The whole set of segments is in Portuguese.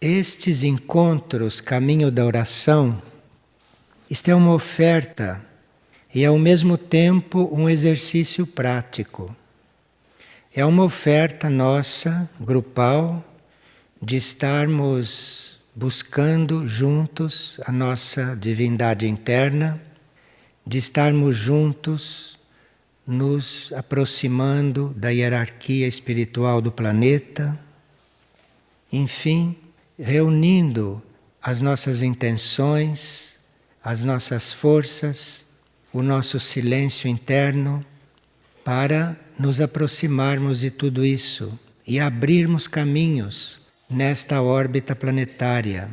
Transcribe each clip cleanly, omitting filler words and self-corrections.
estes encontros, caminho da oração, isto é uma oferta e ao mesmo tempo um exercício prático. É uma oferta nossa, grupal, de estarmos buscando juntos a nossa divindade interna, de estarmos juntos nos aproximando da hierarquia espiritual do planeta, enfim, reunindo as nossas intenções, as nossas forças, o nosso silêncio interno, para nos aproximarmos de tudo isso e abrirmos caminhos nesta órbita planetária,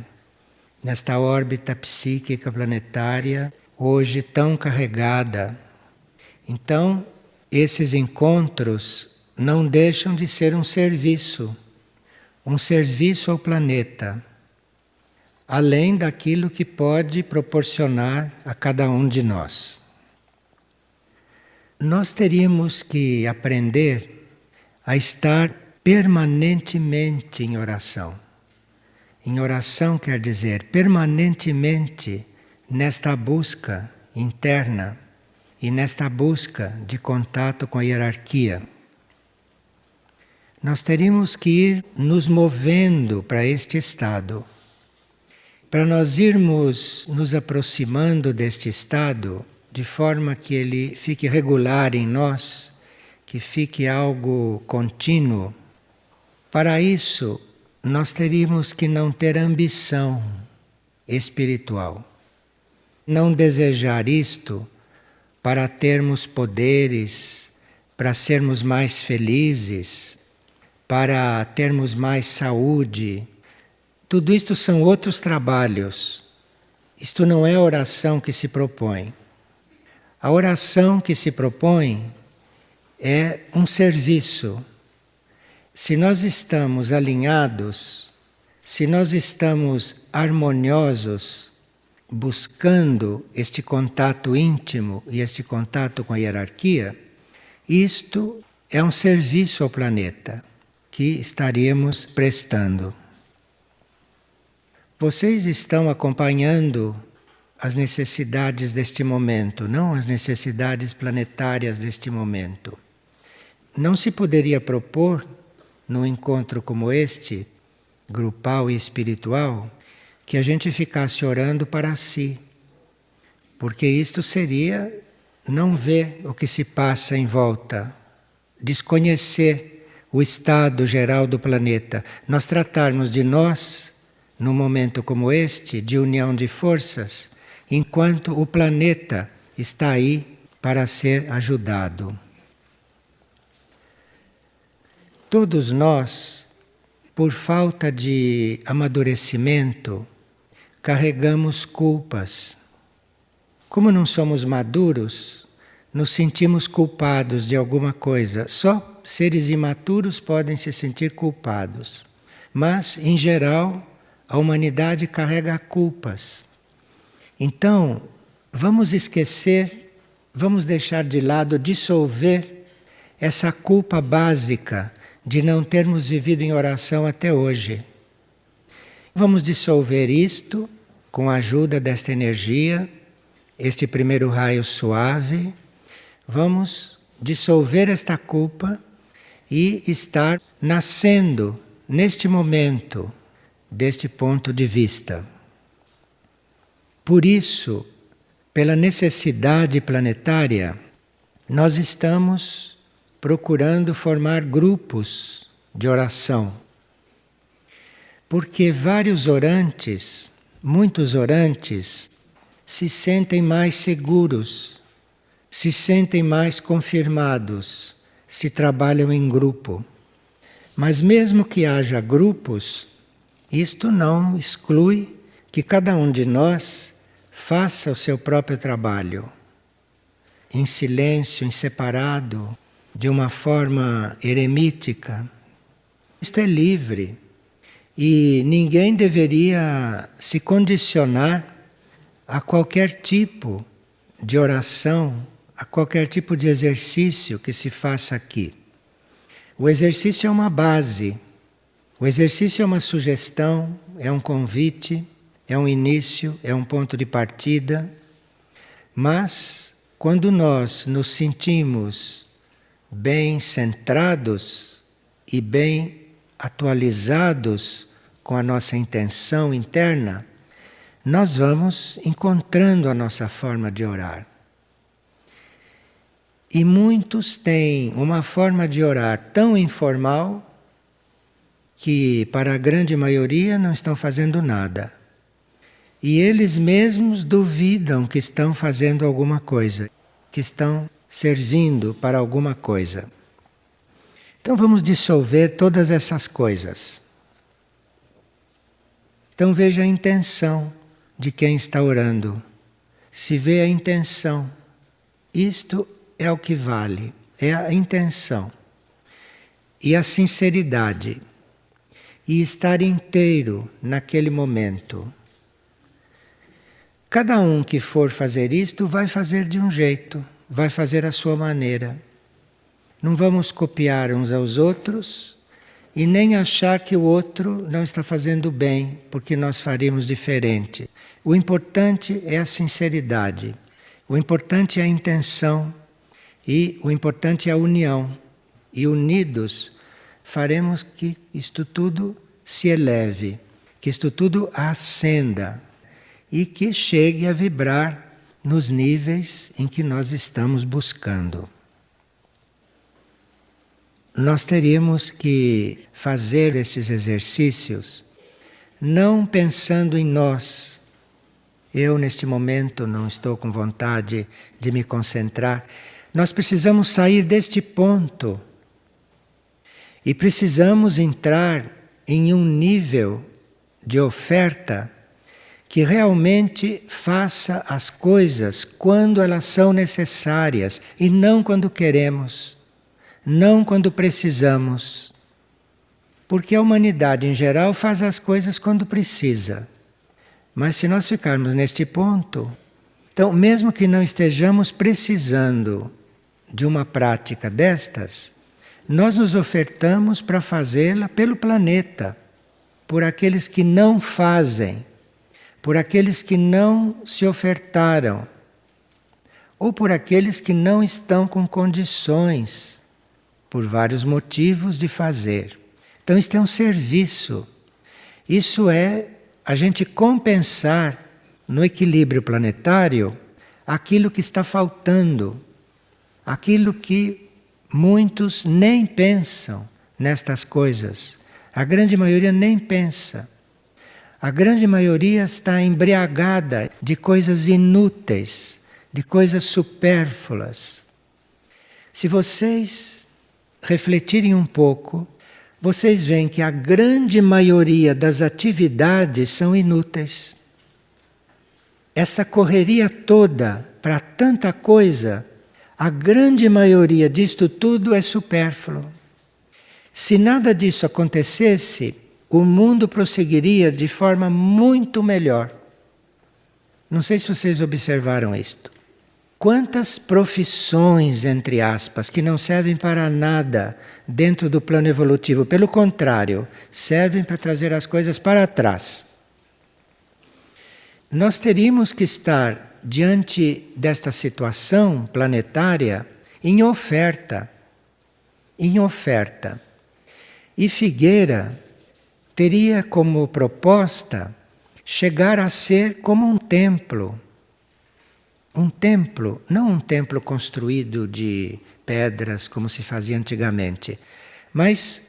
nesta órbita psíquica planetária, hoje tão carregada. Então, esses encontros não deixam de ser um serviço ao planeta, além daquilo que pode proporcionar a cada um de nós. Nós teríamos que aprender a estar permanentemente em oração. Em oração quer dizer permanentemente nesta busca interna e nesta busca de contato com a hierarquia. Nós teríamos que ir nos movendo para este estado. Para nós irmos nos aproximando deste estado, de forma que ele fique regular em nós, que fique algo contínuo. Para isso, nós teríamos que não ter ambição espiritual. Não desejar isto para termos poderes, para sermos mais felizes, para termos mais saúde. Tudo isto são outros trabalhos. Isto não é a oração que se propõe. A oração que se propõe é um serviço. Se nós estamos alinhados, se nós estamos harmoniosos, buscando este contato íntimo e este contato com a hierarquia, isto é um serviço ao planeta que estaríamos prestando. Vocês estão acompanhando as necessidades deste momento, não as necessidades planetárias deste momento. Não se poderia propor, num encontro como este, grupal e espiritual, que a gente ficasse orando para si. Porque isto seria não ver o que se passa em volta, desconhecer o estado geral do planeta. Nós tratarmos de nós, num momento como este, de união de forças, enquanto o planeta está aí para ser ajudado. Todos nós, por falta de amadurecimento, carregamos culpas. Como não somos maduros, nos sentimos culpados de alguma coisa. Só seres imaturos podem se sentir culpados. Mas, em geral, a humanidade carrega culpas. Então, vamos esquecer, vamos deixar de lado, dissolver essa culpa básica de não termos vivido em oração até hoje. Vamos dissolver isto com a ajuda desta energia, este primeiro raio suave. Vamos dissolver esta culpa e estar nascendo neste momento, deste ponto de vista. Por isso, pela necessidade planetária, nós estamos procurando formar grupos de oração. Porque vários orantes, muitos orantes, se sentem mais seguros, se sentem mais confirmados, se trabalham em grupo. Mas mesmo que haja grupos, isto não exclui que cada um de nós faça o seu próprio trabalho, em silêncio, em separado, de uma forma eremítica. Isto é livre e ninguém deveria se condicionar a qualquer tipo de oração, a qualquer tipo de exercício que se faça aqui. O exercício é uma base, o exercício é uma sugestão, é um convite, é um início, é um ponto de partida. Mas, quando nós nos sentimos bem centrados e bem atualizados com a nossa intenção interna, nós vamos encontrando a nossa forma de orar. E muitos têm uma forma de orar tão informal que, para a grande maioria, não estão fazendo nada. E eles mesmos duvidam que estão fazendo alguma coisa, que estão servindo para alguma coisa. Então vamos dissolver todas essas coisas. Então veja a intenção de quem está orando. Se vê a intenção, isto é o que vale, é a intenção. E a sinceridade. E estar inteiro naquele momento. Cada um que for fazer isto vai fazer de um jeito, vai fazer à sua maneira. Não vamos copiar uns aos outros e nem achar que o outro não está fazendo bem, porque nós faríamos diferente. O importante é a sinceridade, o importante é a intenção e o importante é a união. E unidos faremos que isto tudo se eleve, que isto tudo ascenda e que chegue a vibrar nos níveis em que nós estamos buscando. Nós teríamos que fazer esses exercícios não pensando em nós. Eu, neste momento, não estou com vontade de me concentrar. Nós precisamos sair deste ponto e precisamos entrar em um nível de oferta que realmente faça as coisas quando elas são necessárias e não quando queremos, não quando precisamos. Porque a humanidade em geral faz as coisas quando precisa. Mas se nós ficarmos neste ponto, então mesmo que não estejamos precisando de uma prática destas, nós nos ofertamos para fazê-la pelo planeta, por aqueles que não fazem, por aqueles que não se ofertaram, ou por aqueles que não estão com condições, por vários motivos, de fazer. Então, isto é um serviço. Isso é a gente compensar no equilíbrio planetário aquilo que está faltando, aquilo que muitos nem pensam nestas coisas. A grande maioria nem pensa. A grande maioria está embriagada de coisas inúteis, de coisas supérfluas. Se vocês refletirem um pouco, vocês veem que a grande maioria das atividades são inúteis. Essa correria toda para tanta coisa, a grande maioria disto tudo é supérfluo. Se nada disso acontecesse, o mundo prosseguiria de forma muito melhor. Não sei se vocês observaram isto. Quantas profissões, entre aspas, que não servem para nada dentro do plano evolutivo, pelo contrário, servem para trazer as coisas para trás. Nós teríamos que estar diante desta situação planetária em oferta. Em oferta. E Figueira teria como proposta chegar a ser como um templo. Um templo, não um templo construído de pedras como se fazia antigamente, mas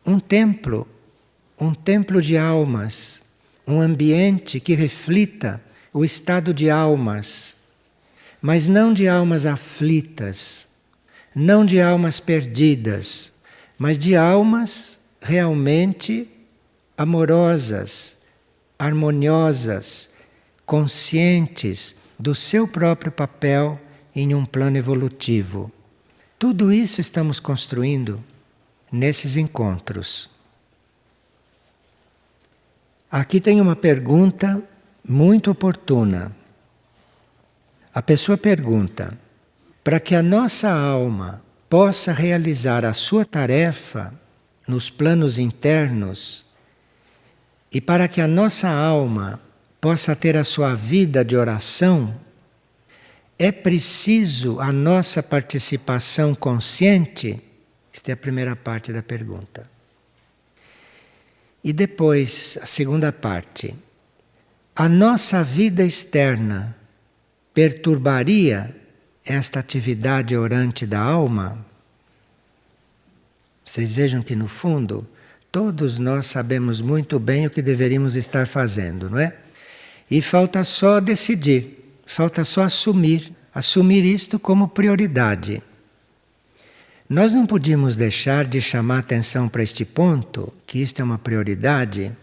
um templo de almas, um ambiente que reflita o estado de almas, mas não de almas aflitas, não de almas perdidas, mas de almas realmente amorosas, harmoniosas, conscientes do seu próprio papel em um plano evolutivo. Tudo isso estamos construindo nesses encontros. Aqui tem uma pergunta muito oportuna. A pessoa pergunta: para que a nossa alma possa realizar a sua tarefa nos planos internos, E para que a nossa alma possa ter a sua vida de oração, é preciso a nossa participação consciente? Esta é a primeira parte da pergunta. E depois, a segunda parte. A nossa vida externa perturbaria esta atividade orante da alma? Vocês vejam que, no fundo, todos nós sabemos muito bem o que deveríamos estar fazendo, não é? E falta só decidir, falta só assumir isto como prioridade. Nós não podíamos deixar de chamar atenção para este ponto, que isto é uma prioridade,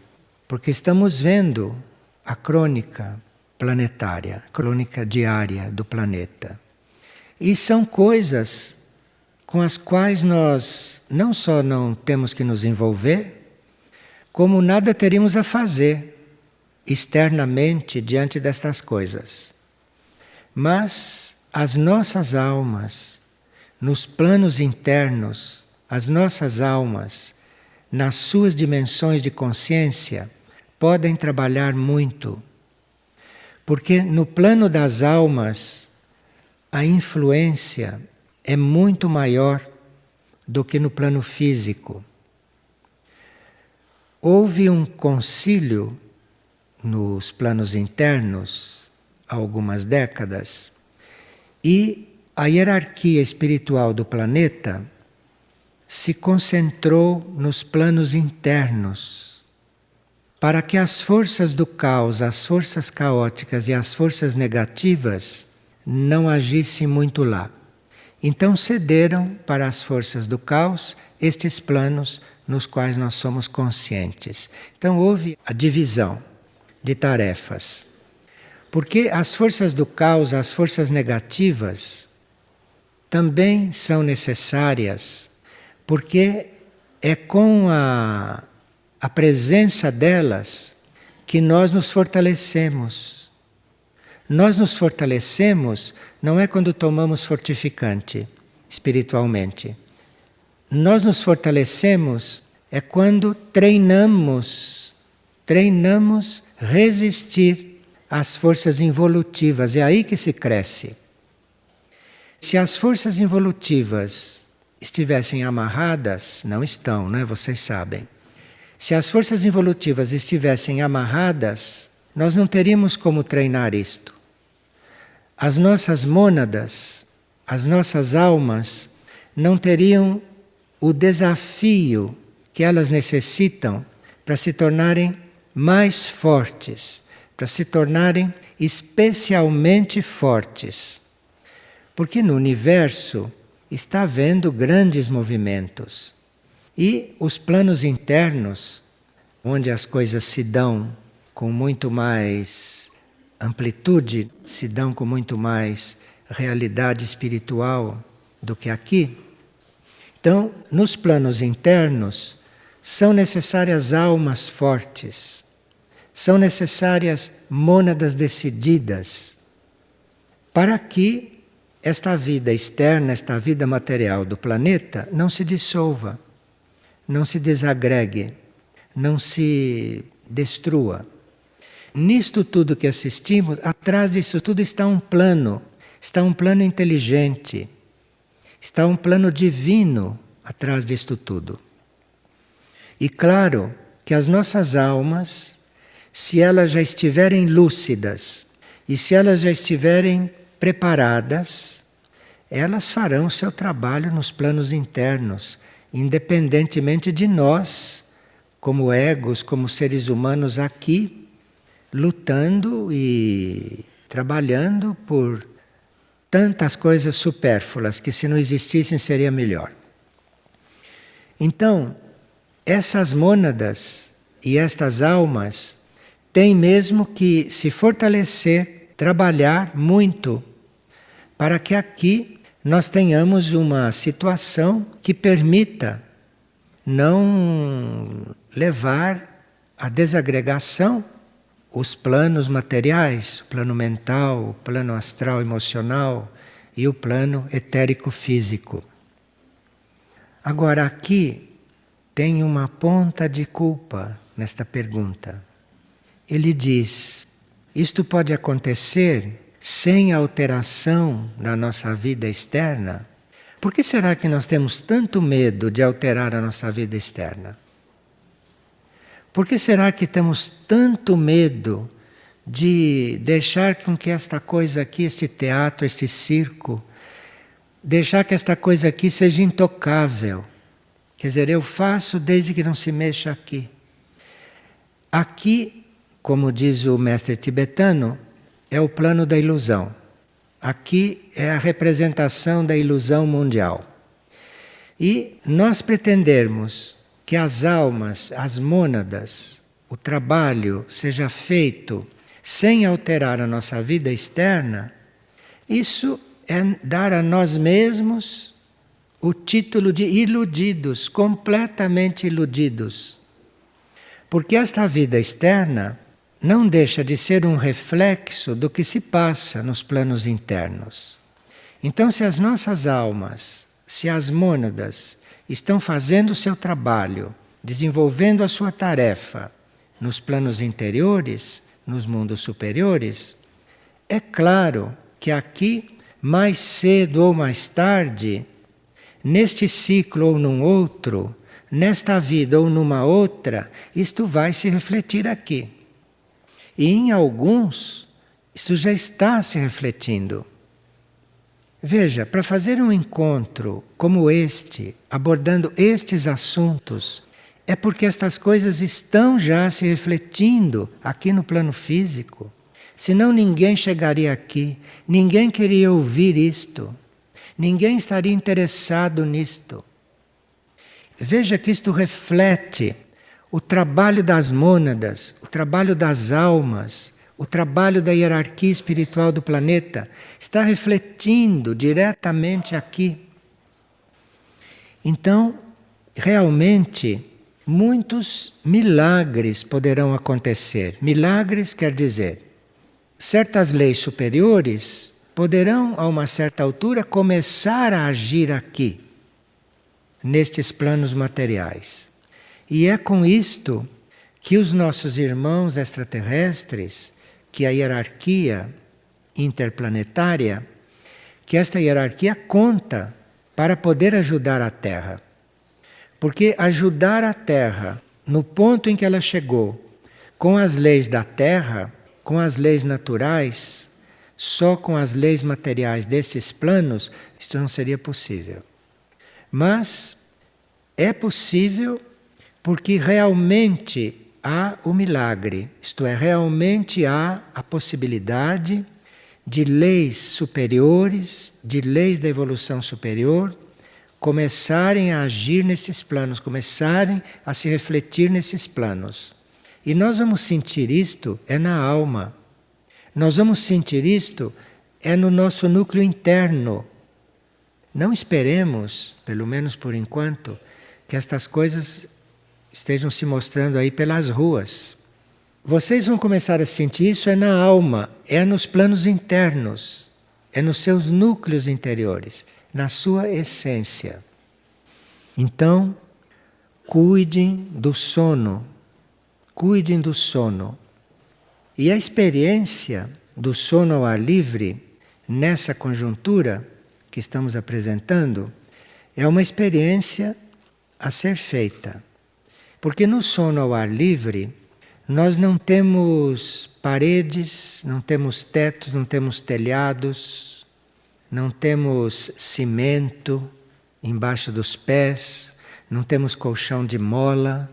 porque estamos vendo a crônica planetária, a crônica diária do planeta. E são coisas com as quais nós não só não temos que nos envolver, como nada teríamos a fazer externamente diante destas coisas. Mas as nossas almas, nos planos internos, as nossas almas, nas suas dimensões de consciência, podem trabalhar muito. Porque no plano das almas, a influência é muito maior do que no plano físico. Houve um concílio nos planos internos há algumas décadas e a hierarquia espiritual do planeta se concentrou nos planos internos para que as forças do caos, as forças caóticas e as forças negativas não agissem muito lá. Então cederam para as forças do caos estes planos nos quais nós somos conscientes. Então houve a divisão de tarefas. Porque as forças do caos, as forças negativas, também são necessárias, porque é com a presença delas que nós nos fortalecemos. Nós nos fortalecemos não é quando tomamos fortificante espiritualmente. Nós nos fortalecemos é quando treinamos resistir às forças involutivas. É aí que se cresce. Se as forças involutivas estivessem amarradas, não estão, né? Vocês sabem. Se as forças involutivas estivessem amarradas, nós não teríamos como treinar isto. As nossas mônadas, as nossas almas, não teriam o desafio que elas necessitam para se tornarem mais fortes, para se tornarem especialmente fortes. Porque no universo está havendo grandes movimentos. E os planos internos, onde as coisas se dão com muito mais amplitude, se dão com muito mais realidade espiritual do que aqui. Então, nos planos internos, são necessárias almas fortes, são necessárias mônadas decididas, para que esta vida externa, esta vida material do planeta, não se dissolva, não se desagregue, não se destrua. Nisto tudo que assistimos, atrás disso tudo está um plano inteligente, está um plano divino atrás disto tudo. E claro que as nossas almas, se elas já estiverem lúcidas e se elas já estiverem preparadas, elas farão o seu trabalho nos planos internos, independentemente de nós, como egos, como seres humanos aqui, lutando e trabalhando por tantas coisas supérfluas que, se não existissem, seria melhor. Então, essas mônadas e estas almas têm mesmo que se fortalecer, trabalhar muito, para que aqui nós tenhamos uma situação que permita não levar à desagregação os planos materiais, o plano mental, o plano astral emocional e o plano etérico físico. Agora aqui tem uma ponta de culpa nesta pergunta. Ele diz: isto pode acontecer sem alteração da nossa vida externa? Por que será que nós temos tanto medo de alterar a nossa vida externa? Por que será que temos tanto medo de deixar com que esta coisa aqui, este teatro, este circo, deixar que esta coisa aqui seja intocável? Quer dizer, eu faço desde que não se mexa aqui. Aqui, como diz o mestre tibetano, é o plano da ilusão. Aqui é a representação da ilusão mundial. E nós pretendermos que as almas, as mônadas, o trabalho seja feito sem alterar a nossa vida externa, isso é dar a nós mesmos o título de iludidos, completamente iludidos. Porque esta vida externa não deixa de ser um reflexo do que se passa nos planos internos. Então, se as nossas almas, se as mônadas estão fazendo o seu trabalho, desenvolvendo a sua tarefa nos planos interiores, nos mundos superiores, é claro que aqui, mais cedo ou mais tarde, neste ciclo ou num outro, nesta vida ou numa outra, isto vai se refletir aqui. E em alguns, isto já está se refletindo. Veja, para fazer um encontro como este, abordando estes assuntos, é porque estas coisas estão já se refletindo aqui no plano físico. Senão ninguém chegaria aqui, ninguém queria ouvir isto, ninguém estaria interessado nisto. Veja que isto reflete o trabalho das mônadas, o trabalho das almas, o trabalho da hierarquia espiritual do planeta, está refletindo diretamente aqui. Então, realmente, muitos milagres poderão acontecer. Milagres quer dizer, certas leis superiores poderão, a uma certa altura, começar a agir aqui, nestes planos materiais. E é com isto que os nossos irmãos extraterrestres, que a hierarquia interplanetária, que esta hierarquia conta para poder ajudar a Terra. Porque ajudar a Terra no ponto em que ela chegou, com as leis da Terra, com as leis naturais, só com as leis materiais desses planos, isto não seria possível. Mas é possível porque realmente há o milagre, isto é, realmente há a possibilidade de leis superiores, de leis da evolução superior, começarem a agir nesses planos, começarem a se refletir nesses planos. E nós vamos sentir isto é na alma. Nós vamos sentir isto é no nosso núcleo interno. Não esperemos, pelo menos por enquanto, que estas coisas estejam se mostrando aí pelas ruas. Vocês vão começar a sentir isso é na alma, é nos planos internos, é nos seus núcleos interiores, na sua essência. Então, cuidem do sono. Cuidem do sono. E a experiência do sono ao ar livre, nessa conjuntura que estamos apresentando, é uma experiência a ser feita. Porque no sono ao ar livre, nós não temos paredes, não temos tetos, não temos telhados, não temos cimento embaixo dos pés, não temos colchão de mola,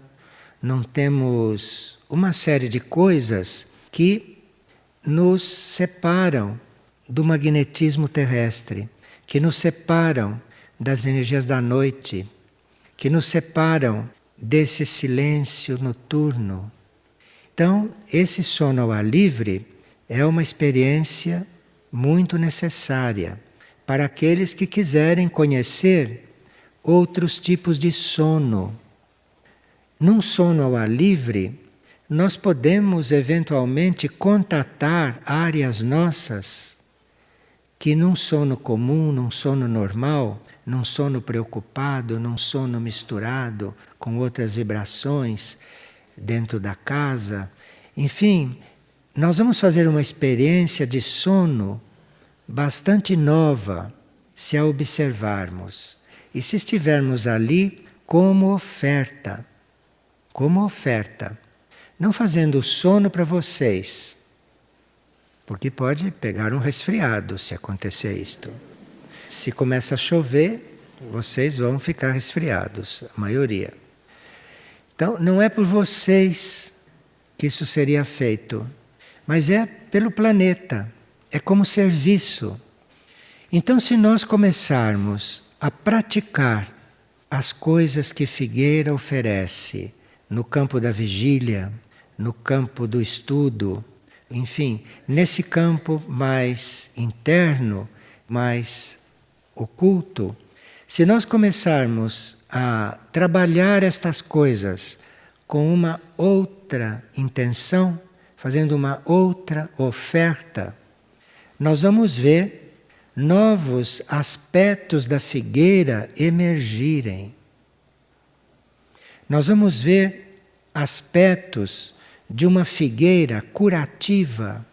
não temos uma série de coisas que nos separam do magnetismo terrestre, que nos separam das energias da noite, que nos separam desse silêncio noturno. Então, esse sono ao ar livre é uma experiência muito necessária para aqueles que quiserem conhecer outros tipos de sono. Num sono ao ar livre, nós podemos eventualmente contatar áreas nossas que num sono comum, num sono normal, num sono preocupado, num sono misturado com outras vibrações dentro da casa. Enfim, nós vamos fazer uma experiência de sono bastante nova se a observarmos. E se estivermos ali como oferta, não fazendo o sono para vocês, porque pode pegar um resfriado se acontecer isto. Se começa a chover, vocês vão ficar resfriados, a maioria. Então, não é por vocês que isso seria feito, mas é pelo planeta, é como serviço. Então, se nós começarmos a praticar as coisas que Figueira oferece no campo da vigília, no campo do estudo, enfim, nesse campo mais interno, mais oculto, se nós começarmos a trabalhar estas coisas com uma outra intenção, fazendo uma outra oferta, nós vamos ver novos aspectos da figueira emergirem. Nós vamos ver aspectos de uma figueira curativa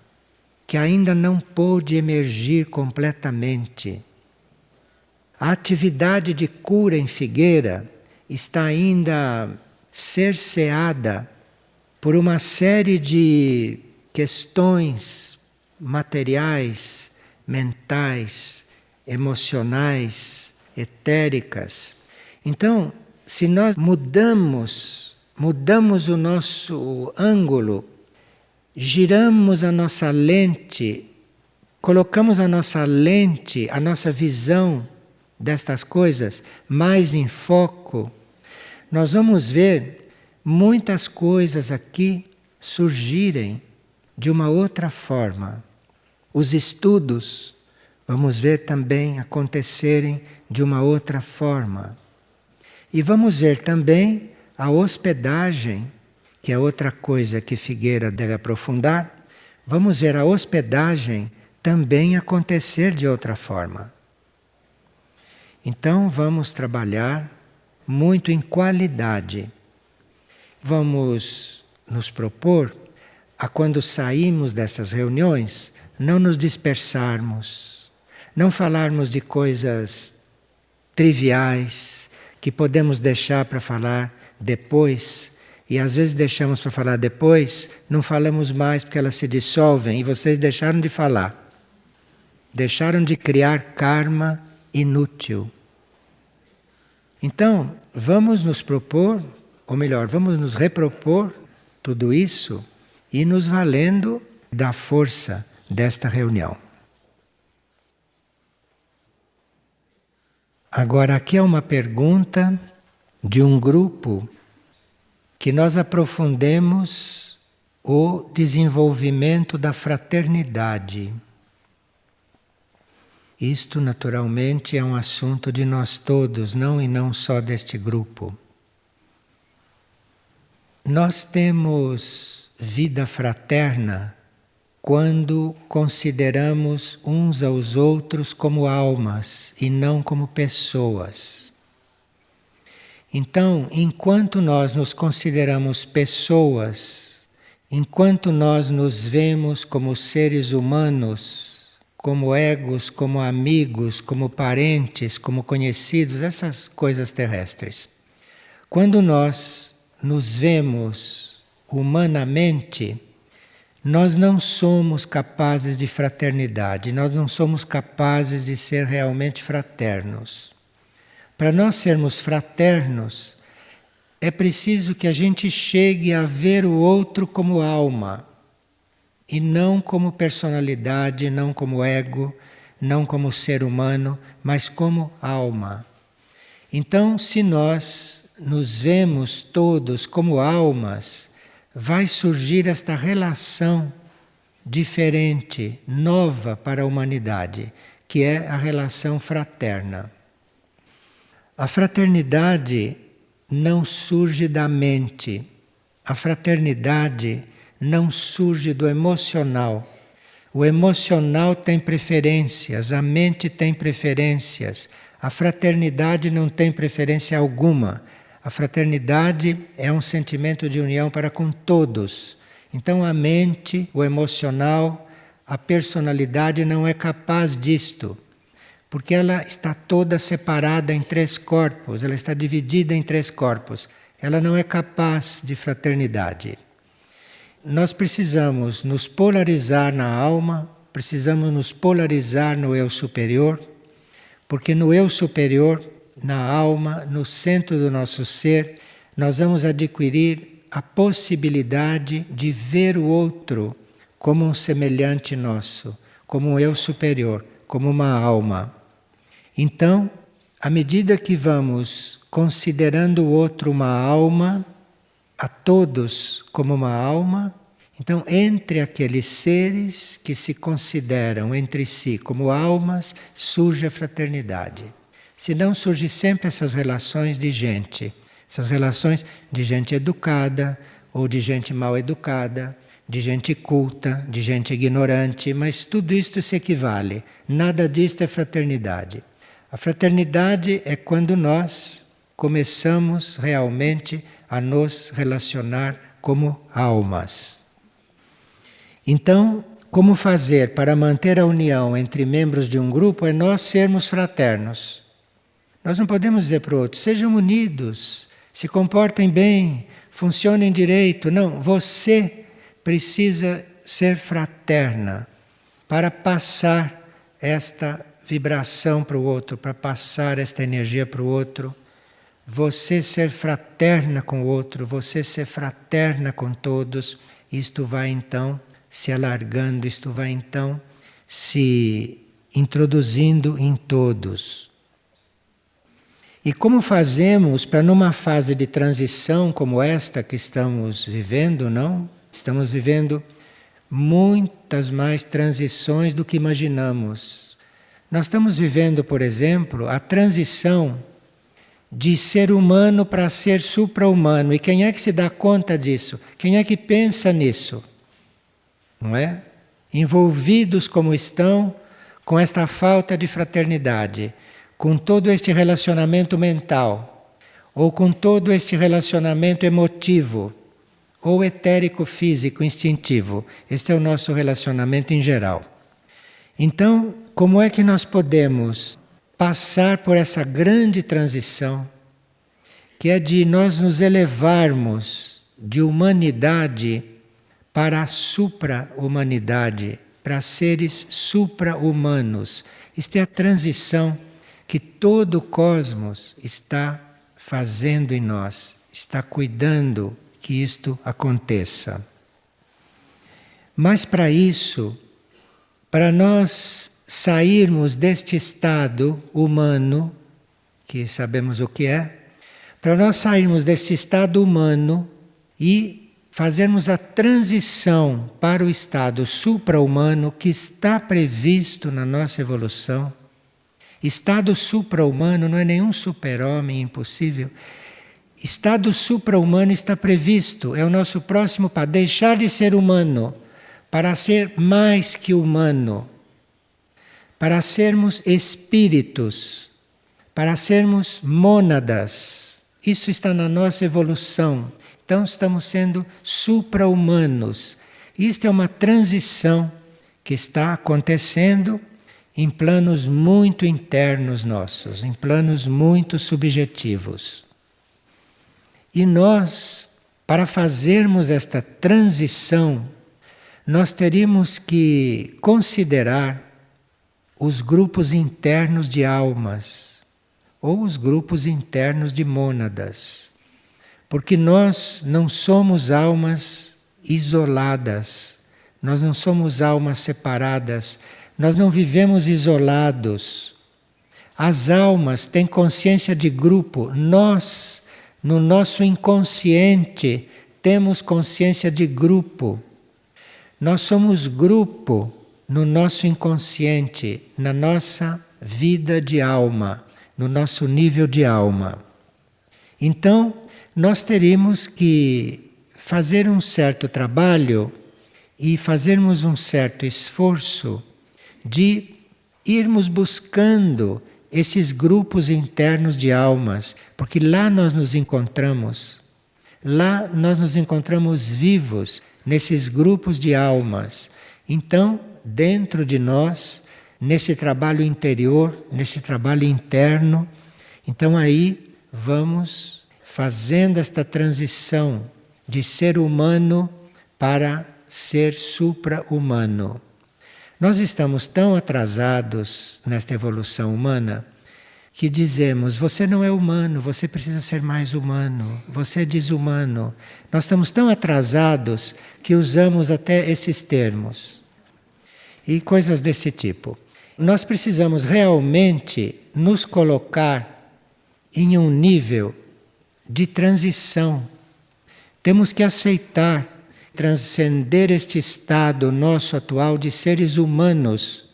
que ainda não pôde emergir completamente. A atividade de cura em figueira está ainda cerceada por uma série de questões materiais, mentais, emocionais, etéricas. Então, se nós mudamos o nosso ângulo, giramos a nossa lente, colocamos a nossa lente, a nossa visão destas coisas mais em foco, nós vamos ver muitas coisas aqui surgirem de uma outra forma. Os estudos, vamos ver também acontecerem de uma outra forma. E vamos ver também a hospedagem, que é outra coisa que Figueira deve aprofundar. Vamos ver a hospedagem também acontecer de outra forma. Então vamos trabalhar muito em qualidade. Vamos nos propor a, quando saímos dessas reuniões, não nos dispersarmos, não falarmos de coisas triviais que podemos deixar para falar depois, e às vezes deixamos para falar depois, não falamos mais porque elas se dissolvem e vocês deixaram de falar. Deixaram de criar karma inútil. Então, vamos nos propor, ou melhor, vamos nos repropor tudo isso e nos valendo da força desta reunião. Agora, aqui é uma pergunta de um grupo que nós aprofundemos o desenvolvimento da fraternidade. Isto, naturalmente, é um assunto de nós todos, não e não só deste grupo. Nós temos vida fraterna quando consideramos uns aos outros como almas e não como pessoas. Então, enquanto nós nos consideramos pessoas, enquanto nós nos vemos como seres humanos, como egos, como amigos, como parentes, como conhecidos, essas coisas terrestres. Quando nós nos vemos humanamente, nós não somos capazes de fraternidade, nós não somos capazes de ser realmente fraternos. Para nós sermos fraternos, é preciso que a gente chegue a ver o outro como alma, e não como personalidade, não como ego, não como ser humano, mas como alma. Então, se nós nos vemos todos como almas, vai surgir esta relação diferente, nova para a humanidade, que é a relação fraterna. A fraternidade não surge da mente, a fraternidade não surge do emocional. O emocional tem preferências, a mente tem preferências, a fraternidade não tem preferência alguma. A A fraternidade é um sentimento de união para com todos. Então a mente, o emocional, a personalidade não é capaz disto, porque ela está toda separada em 3 corpos, ela está dividida em 3 corpos. Ela não é capaz de fraternidade. Nós precisamos nos polarizar na alma, precisamos nos polarizar no eu superior, porque no eu superior, na alma, no centro do nosso ser, nós vamos adquirir a possibilidade de ver o outro como um semelhante nosso, como um eu superior, como uma alma. Então, à medida que vamos considerando o outro uma alma, a todos como uma alma, então entre aqueles seres que se consideram entre si como almas, surge a fraternidade. Senão surge sempre essas relações de gente. Essas relações de gente educada ou de gente mal educada, de gente culta, de gente ignorante, mas tudo isto se equivale. Nada disto é fraternidade. A fraternidade é quando nós começamos realmente a nos relacionar como almas. Então, como fazer para manter a união entre membros de um grupo é nós sermos fraternos. Nós não podemos dizer para o outro, sejam unidos, se comportem bem, funcionem direito. Não, você precisa ser fraterna para passar esta vibração para o outro, para passar esta energia para o outro. Você ser fraterna com o outro, você ser fraterna com todos, isto vai então se alargando, isto vai então se introduzindo em todos. E como fazemos para numa fase de transição como esta que estamos vivendo, não? Estamos vivendo muitas mais transições do que imaginamos. Nós estamos vivendo, por exemplo, a transição de ser humano para ser supra-humano. E quem é que se dá conta disso? Quem é que pensa nisso? Não é? Envolvidos como estão com esta falta de fraternidade, com todo este relacionamento mental, ou com todo este relacionamento emotivo, ou etérico, físico, instintivo. Este é o nosso relacionamento em geral. Então, como é que nós podemos passar por essa grande transição, que é de nós nos elevarmos de humanidade para a supra-humanidade, para seres supra-humanos? Isto é a transição que todo o cosmos está fazendo em nós, está cuidando que isto aconteça. Mas para isso, para nós sairmos deste estado humano, que sabemos o que é, para nós sairmos desse estado humano e fazermos a transição para o estado supra-humano que está previsto na nossa evolução. Estado supra-humano não é nenhum super-homem impossível. Estado supra-humano está previsto, é o nosso próximo passo. Deixar de ser humano para ser mais que humano, para sermos espíritos, para sermos mônadas. Isso está na nossa evolução. Então estamos sendo supra-humanos. Isto é uma transição que está acontecendo em planos muito internos nossos, em planos muito subjetivos. E nós, para fazermos esta transição, nós teríamos que considerar os grupos internos de almas, ou os grupos internos de mônadas. Porque nós não somos almas isoladas, nós não somos almas separadas, nós não vivemos isolados. As almas têm consciência de grupo. Nós, no nosso inconsciente, temos consciência de grupo. Nós somos grupo no nosso inconsciente, na nossa vida de alma, no nosso nível de alma. Então, nós teríamos que fazer um certo trabalho e fazermos um certo esforço de irmos buscando esses grupos internos de almas, porque lá nós nos encontramos. Lá nós nos encontramos vivos nesses grupos de almas. Então, dentro de nós, nesse trabalho interior, nesse trabalho interno, então aí vamos fazendo esta transição de ser humano para ser supra-humano. Nós estamos tão atrasados nesta evolução humana que dizemos, você não é humano, você precisa ser mais humano, você é desumano. Nós estamos tão atrasados que usamos até esses termos e coisas desse tipo. Nós precisamos realmente nos colocar em um nível de transição. Temos que aceitar, transcender este estado nosso atual de seres humanos,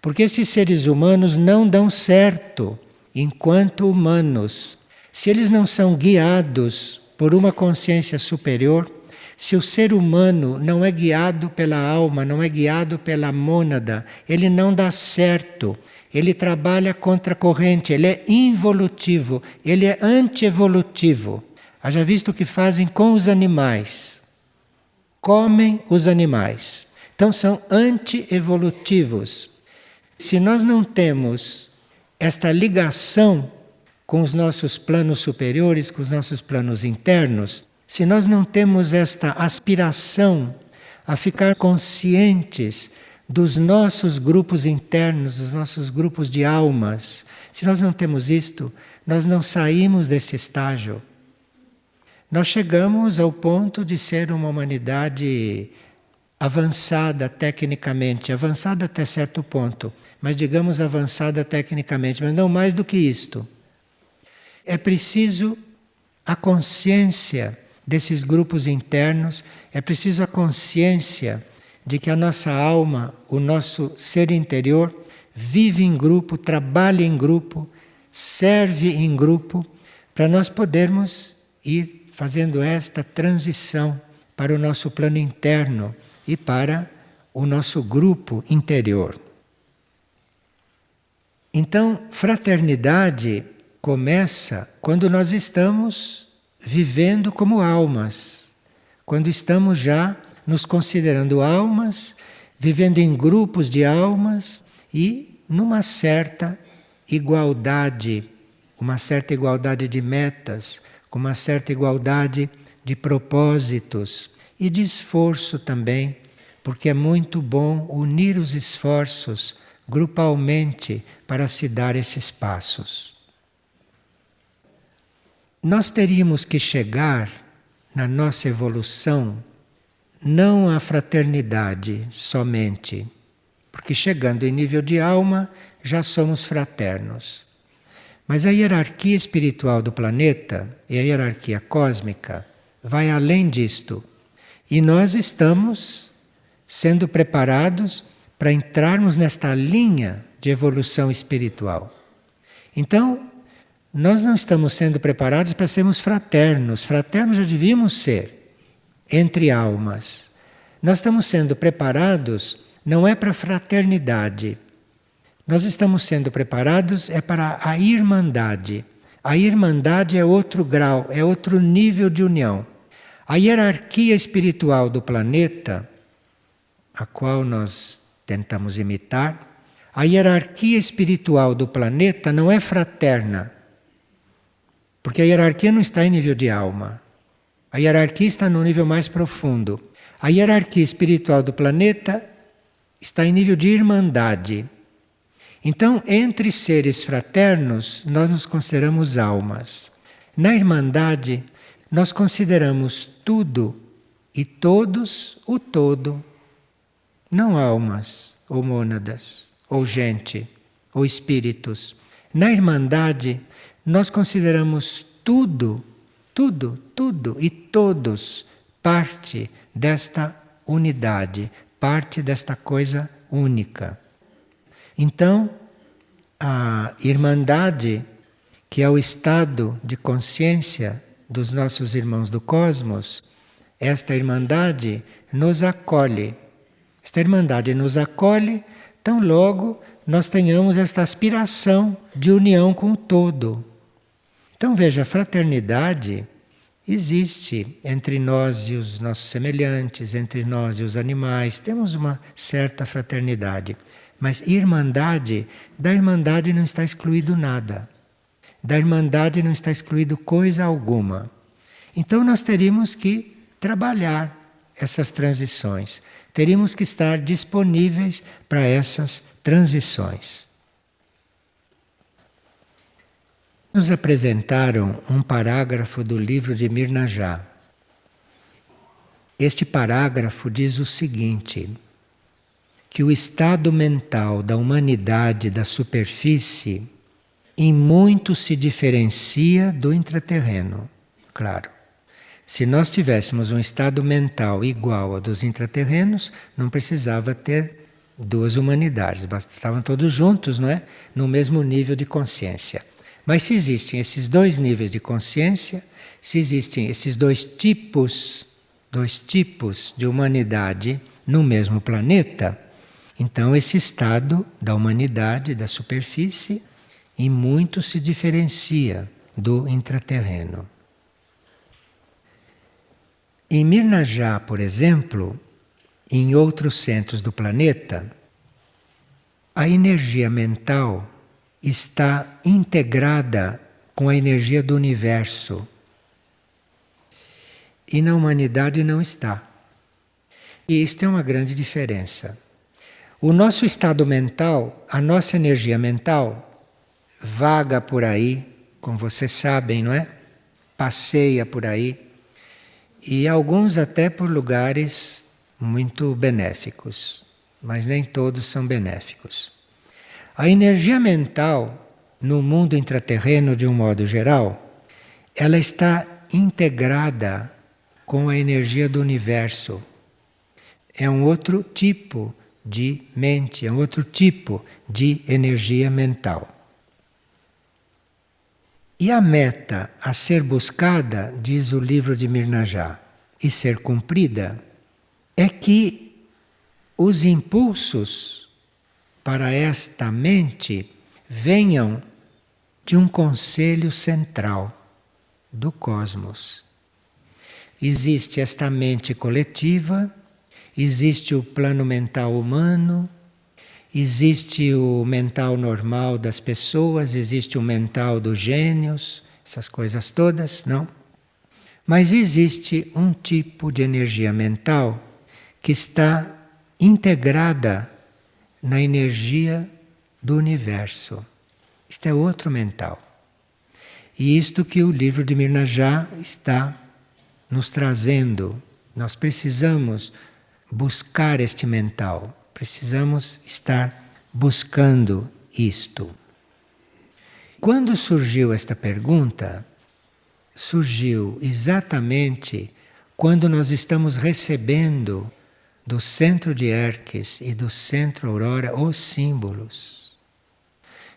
porque esses seres humanos não dão certo enquanto humanos. Se eles não são guiados por uma consciência superior, se o ser humano não é guiado pela alma, não é guiado pela mônada, ele não dá certo. Ele trabalha contra a corrente, ele é involutivo, ele é antievolutivo. Haja visto o que fazem com os animais. Comem os animais. Então são antievolutivos. Se nós não temos esta ligação com os nossos planos superiores, com os nossos planos internos, se nós não temos esta aspiração a ficar conscientes dos nossos grupos internos, dos nossos grupos de almas, se nós não temos isto, nós não saímos desse estágio. Nós chegamos ao ponto de ser uma humanidade avançada tecnicamente, avançada até certo ponto, mas digamos avançada tecnicamente, mas não mais do que isto. É preciso a consciência desses grupos internos, é preciso a consciência de que a nossa alma, o nosso ser interior, vive em grupo, trabalha em grupo, serve em grupo, para nós podermos ir fazendo esta transição para o nosso plano interno e para o nosso grupo interior. Então, fraternidade começa quando nós estamos vivendo como almas, quando estamos já nos considerando almas, vivendo em grupos de almas e numa certa igualdade, uma certa igualdade de metas, com uma certa igualdade de propósitos e de esforço também, porque é muito bom unir os esforços grupalmente para se dar esses passos. Nós teríamos que chegar na nossa evolução não à fraternidade somente, porque chegando em nível de alma já somos fraternos. Mas a hierarquia espiritual do planeta e a hierarquia cósmica vai além disto. E nós estamos sendo preparados para entrarmos nesta linha de evolução espiritual. Então, nós não estamos sendo preparados para sermos fraternos. Fraternos já devíamos ser, entre almas. Nós estamos sendo preparados não é para a fraternidade. Nós estamos sendo preparados é para a irmandade. A irmandade é outro grau, é outro nível de união. A hierarquia espiritual do planeta, a qual nós tentamos imitar, a hierarquia espiritual do planeta não é fraterna. Porque a hierarquia não está em nível de alma. A hierarquia está no nível mais profundo. A hierarquia espiritual do planeta está em nível de irmandade. Então, entre seres fraternos, nós nos consideramos almas. Na irmandade, nós consideramos tudo e todos o todo. Não almas, ou mônadas, ou gente, ou espíritos. Na irmandade, nós consideramos tudo e todos parte desta unidade, parte desta coisa única. Então, a irmandade, que é o estado de consciência dos nossos irmãos do cosmos, esta irmandade nos acolhe. Esta irmandade nos acolhe tão logo nós tenhamos esta aspiração de união com o todo. Então veja, a fraternidade existe entre nós e os nossos semelhantes, entre nós e os animais, temos uma certa fraternidade. Mas irmandade, da irmandade não está excluído nada. Da irmandade não está excluído coisa alguma. Então nós teríamos que trabalhar essas transições. Teríamos que estar disponíveis para essas transições. Nos apresentaram um parágrafo do livro de Mirna Já. Este parágrafo diz o seguinte: que o estado mental da humanidade da superfície em muito se diferencia do intraterreno. Claro, se nós tivéssemos um estado mental igual ao dos intraterrenos, não precisava ter duas humanidades, estavam todos juntos, não é? No mesmo nível de consciência. Mas se existem esses dois níveis de consciência, se existem esses dois tipos de humanidade no mesmo planeta, então esse estado da humanidade da superfície em muito se diferencia do intraterreno. Em Mirna Já, por exemplo, e em outros centros do planeta, a energia mental está integrada com a energia do universo. E na humanidade não está. E isto é uma grande diferença. O nosso estado mental, a nossa energia mental, vaga por aí, como vocês sabem, não é? Passeia por aí. E alguns até por lugares muito benéficos, mas nem todos são benéficos. A energia mental, no mundo intraterreno de um modo geral, ela está integrada com a energia do universo. É um outro tipo de mente, é um outro tipo de energia mental. E a meta a ser buscada, diz o livro de Mirna Já, e ser cumprida, é que os impulsos para esta mente venham de um conselho central do cosmos. Existe esta mente coletiva, existe o plano mental humano, existe o mental normal das pessoas, existe o mental dos gênios, essas coisas todas, não? Mas existe um tipo de energia mental que está integrada na energia do universo. Isto é outro mental. E isto que o livro de Mirna Já está nos trazendo. Nós precisamos buscar este mental. Precisamos estar buscando isto. Quando surgiu esta pergunta, surgiu exatamente quando nós estamos recebendo do centro de Herques e do centro Aurora os símbolos.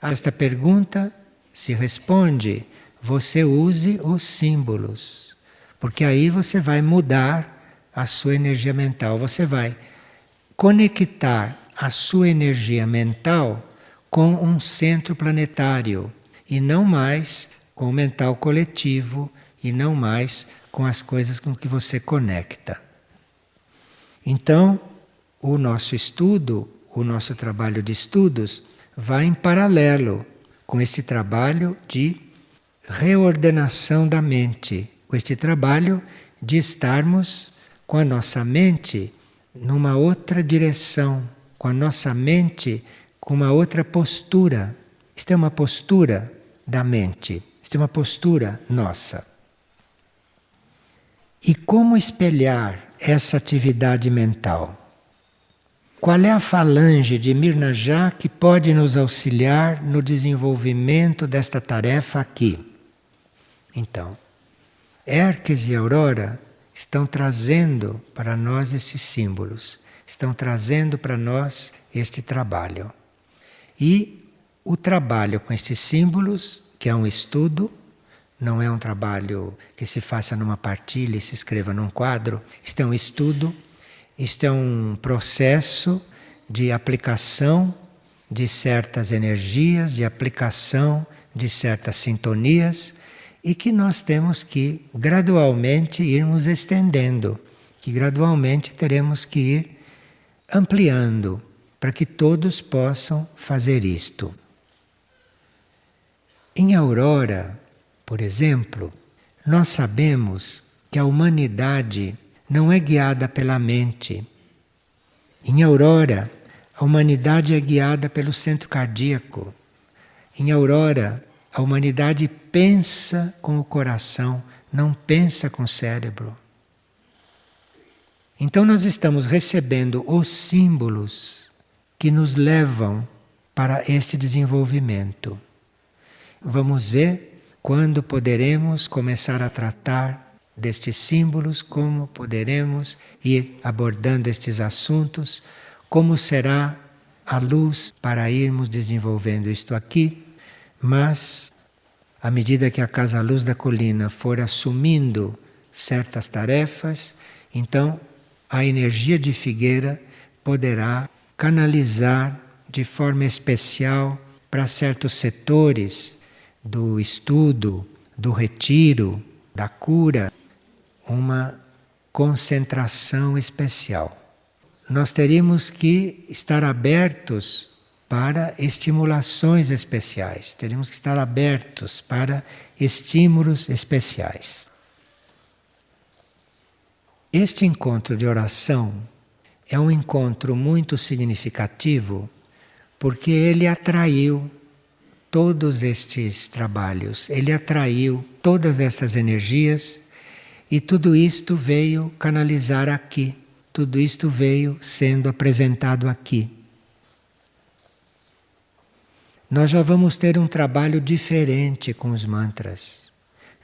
A esta pergunta se responde: você use os símbolos, porque aí você vai mudar a sua energia mental, você vai conectar a sua energia mental com um centro planetário e não mais com o mental coletivo e não mais com as coisas com que você conecta. Então, o nosso estudo, o nosso trabalho de estudos vai em paralelo com esse trabalho de reordenação da mente, com este trabalho de estarmos com a nossa mente numa outra direção, com a nossa mente com uma outra postura. Isto é uma postura da mente, isto é uma postura nossa. E como espelhar essa atividade mental? Qual é a falange de Mirna Já que pode nos auxiliar no desenvolvimento desta tarefa aqui? Então, Herques e Aurora estão trazendo para nós esses símbolos, estão trazendo para nós este trabalho. E o trabalho com estes símbolos, que é um estudo, não é um trabalho que se faça numa partilha e se escreva num quadro, isto é um estudo, isto é um processo de aplicação de certas energias, de aplicação de certas sintonias, e que nós temos que gradualmente irmos estendendo, que gradualmente teremos que ir ampliando para que todos possam fazer isto. Em Aurora, por exemplo, nós sabemos que a humanidade não é guiada pela mente. Em Aurora, a humanidade é guiada pelo centro cardíaco. Em Aurora, a humanidade pensa com o coração, não pensa com o cérebro. Então nós estamos recebendo os símbolos que nos levam para este desenvolvimento. Vamos ver quando poderemos começar a tratar destes símbolos, como poderemos ir abordando estes assuntos, como será a luz para irmos desenvolvendo isto aqui. Mas, à medida que a Casa Luz da Colina for assumindo certas tarefas, então a energia de Figueira poderá canalizar de forma especial para certos setores do estudo, do retiro, da cura, uma concentração especial. Nós teríamos que estar abertos para estimulações especiais, teríamos que estar abertos para estímulos especiais. Este encontro de oração é um encontro muito significativo porque ele atraiu todos estes trabalhos, ele atraiu todas essas energias e tudo isto veio canalizar aqui, tudo isto veio sendo apresentado aqui. Nós já vamos ter um trabalho diferente com os mantras.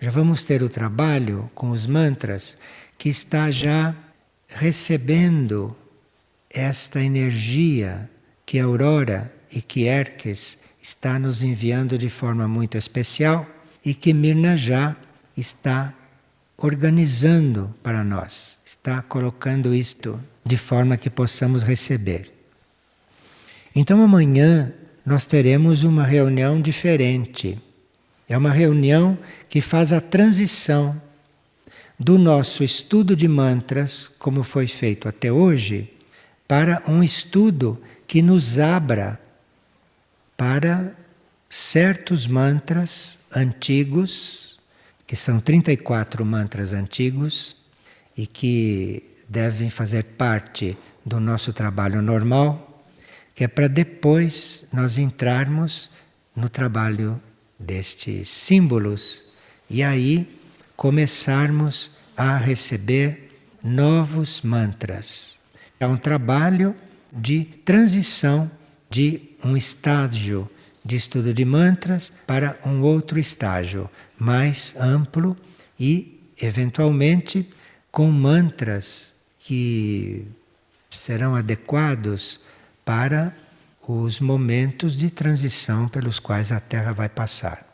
Já vamos ter o trabalho com os mantras que está já recebendo esta energia que a Aurora e que Hermes está nos enviando de forma muito especial e que Mirna já está organizando para nós, está colocando isto de forma que possamos receber. Então amanhã nós teremos uma reunião diferente. É uma reunião que faz a transição do nosso estudo de mantras, como foi feito até hoje, para um estudo que nos abra para certos mantras antigos, que são 34 mantras antigos e que devem fazer parte do nosso trabalho normal, que é para depois nós entrarmos no trabalho destes símbolos e aí começarmos a receber novos mantras. É um trabalho de transição de um estágio de estudo de mantras para um outro estágio mais amplo e, eventualmente, com mantras que serão adequados para os momentos de transição pelos quais a Terra vai passar.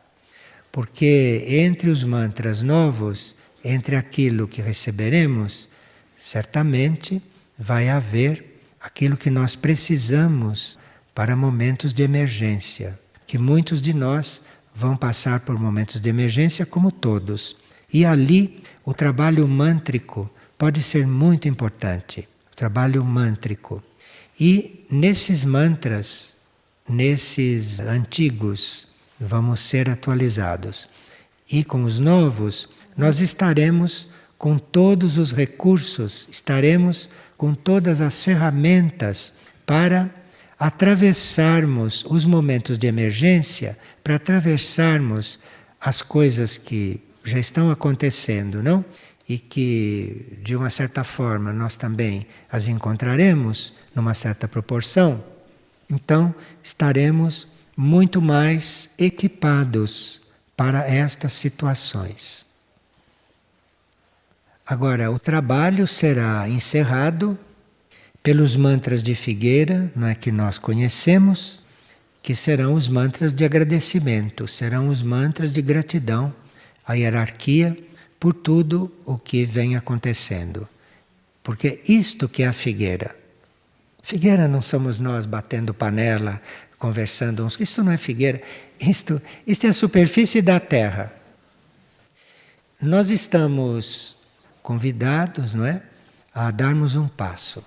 Porque entre os mantras novos, entre aquilo que receberemos, certamente vai haver aquilo que nós precisamos para momentos de emergência. Que muitos de nós vão passar por momentos de emergência como todos. E ali o trabalho mântrico pode ser muito importante. O trabalho mântrico. E nesses mantras, nesses antigos, vamos ser atualizados. E com os novos, nós estaremos com todos os recursos, estaremos com todas as ferramentas para atravessarmos os momentos de emergência, para atravessarmos as coisas que já estão acontecendo, não? E que, de uma certa forma, nós também as encontraremos numa certa proporção. Então, estaremos muito mais equipados para estas situações. Agora, o trabalho será encerrado pelos mantras de Figueira, não é, que nós conhecemos, que serão os mantras de agradecimento, serão os mantras de gratidão à hierarquia por tudo o que vem acontecendo. Porque isto que é a Figueira. Figueira não somos nós batendo panela conversando uns. Isto não é figueira, isto é a superfície da Terra. Nós estamos convidados, não é, a darmos um passo.